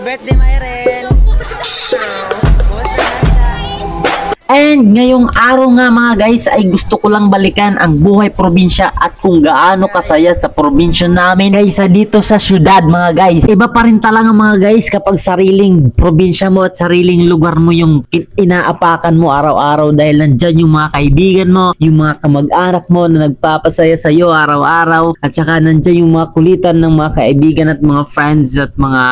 Birthday, Myren! And ngayong araw nga mga guys ay gusto ko lang balikan ang buhay probinsya at kung gaano kasaya sa probinsya namin kaysa dito sa syudad mga guys. Iba pa rin talaga mga guys kapag sariling probinsya mo at sariling lugar mo yung inaapakan mo araw-araw dahil nandyan yung mga kaibigan mo, yung mga kamag-anak mo na nagpapasaya sa iyo araw-araw at saka nandyan yung mga kulitan ng mga kaibigan at mga friends at mga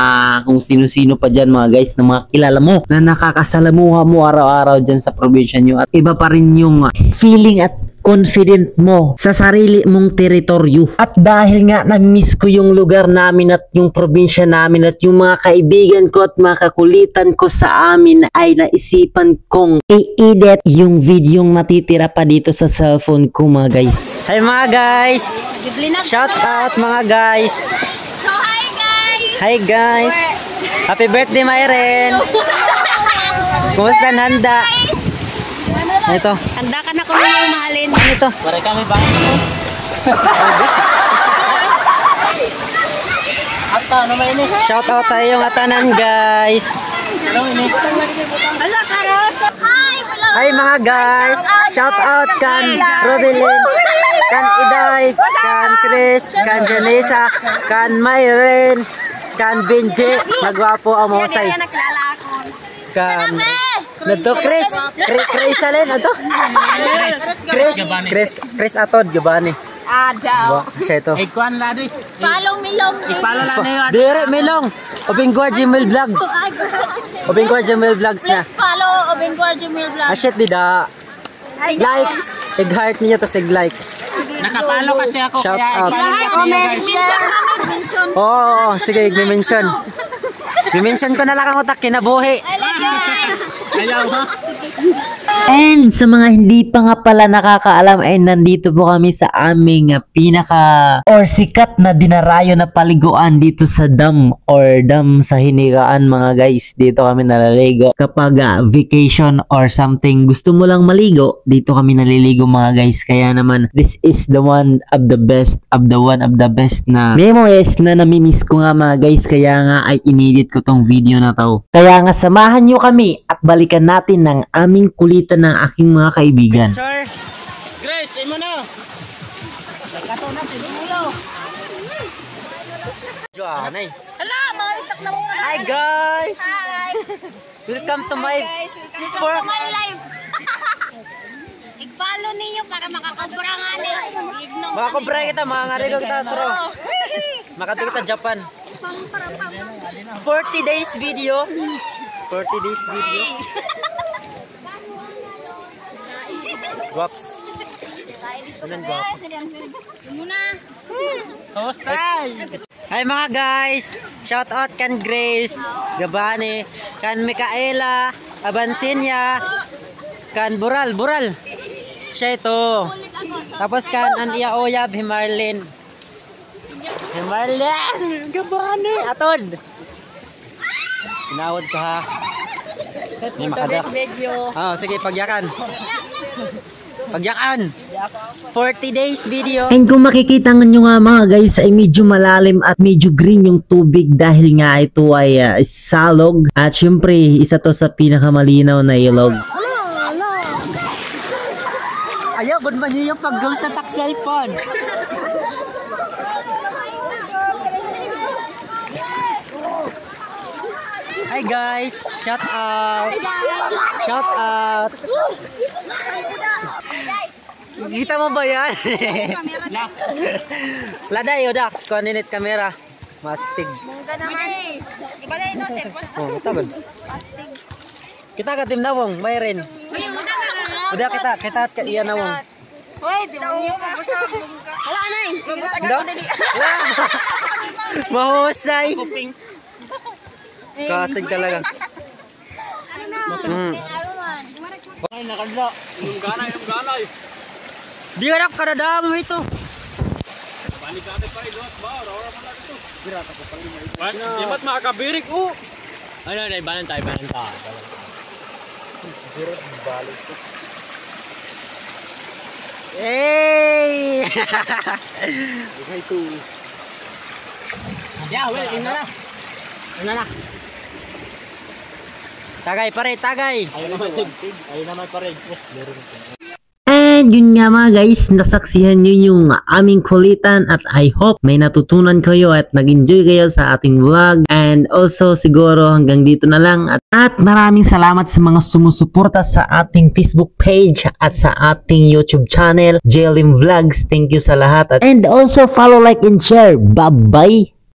kung sino-sino pa dyan mga guys na mga kilala mo na nakakasalamuha mo araw-araw dyan sa probinsya nyo at iba pa rin yung feeling at confident mo sa sarili mong teritoryo. At dahil nga na-miss ko yung lugar namin at yung probinsya namin at yung mga kaibigan ko at mga kakulitan ko sa amin ay naisipan kong i-edit yung videong natitira pa dito sa cellphone ko mga guys. Hi mga guys! Shout out mga guys! So hi guys! Hi guys! Happy birthday Myren! Kumusta nanda? Ito. Handa ka na kung ano mahalin. Ano ito? Pare kami ba? Ata, ano ba ini? Shout out tayo nga tanan guys. Ano ini? Ala karos. Hi, hello. Hi mga guys. Shout out kan Robilin, kan Iday, kan Chris, kan Janessa, kan Myren, kan Benji. Nagwapo ang Mosay. Yan naklala ako. Kan Nato Chris alin ato? Chris atod gabani. Adaw. Siya ito. Ikuan la di. Follow milong. Ipalo la niyo. Dire melong. Obing Guardiamil Vlogs. Obing Guardiamil Vlogs na. Please follow Obing Guardiamil Vlog. Shit di da. Like, heart niya to sig like. Nakapalo kasi ako Shout kaya out. ipalo sa inyo guys. Mention. Oo, sige, i-mention. I-mention ko na lang ang utak kinabuhi. I love you guys. Ayaw ha? And sa mga hindi pa nga pala nakakaalam ay nandito po kami sa aming pinaka or sikat na dinarayo na paliguan dito sa dam or dam sa Hinigaan mga guys. Dito kami nalaligo kapag vacation or something gusto mo lang maligo, dito kami naliligo mga guys. Kaya naman this is the one of the best na memories na namimiss ko nga mga guys. Kaya nga ay inedit ko tong video na to. Kaya nga samahan nyo kami at balikan natin ng aming kulitan ng aking mga kaibigan. Sure. Grace, imo na. Kato na tinulo. Joanay. Hala, mga stock na muna. Hi guys. Hi. Welcome to my For my life. I-follow ninyo para makakabra nga niya. mga kubra kita, mga ngarigo kita tro. Makadto kita Japan. 40 days video. 40 days video. Guaps. Anong guwaps? Muna. Hosay. Hi mga guys. Shout out kan Grace, Gabani, kan Micaela, Abansinya, kan Bural. Siya ito. Tapos kan an Iya Oyab, Himarlin. Gabani, atod. Tinawad ko ha. May makadak. Oh, sige, pagyakan. 40 days video. And kung makikita nyo nga mga guys ay medyo malalim at medyo green yung tubig dahil nga ito ay salog. At syempre isa to sa pinakamalinaw na ilog. Ayaw, good man yung pag-go sa tak cellphone. Hi guys, shout out. Kita mo ba yan? Laday, udah, koninit kamera. Mastig. Mungga naman. Iba na ito, cellphone. Oh, kita ba? Kita ka tim nawong, Myren. Udah kita iya nawong. Hoy, di mo niyo mabusag. Wala na eh. Mabusag Daw? ako na di. Mahusay. Kastig talaga. Ano na? Ano man? Ay nakadla. Yung ganay. Di ka na kadadaan mo ito. Balik ka ate pa iluwas ba? Ora man dito. Di mat makakabirik Ano, ibanan tayo. Hey! Yeah, well, ina na. Ano na? Tagay pare, tagay. Ayun naman pare. And yun nga mga guys, nasaksihan nyo yung aming kulitan at I hope may natutunan kayo at nag-enjoy kayo sa ating vlog. And also siguro hanggang dito na lang. At maraming salamat sa mga sumusuporta sa ating Facebook page at sa ating YouTube channel, Jelim Vlogs. Thank you sa lahat. And also follow, like, and share. Bye-bye!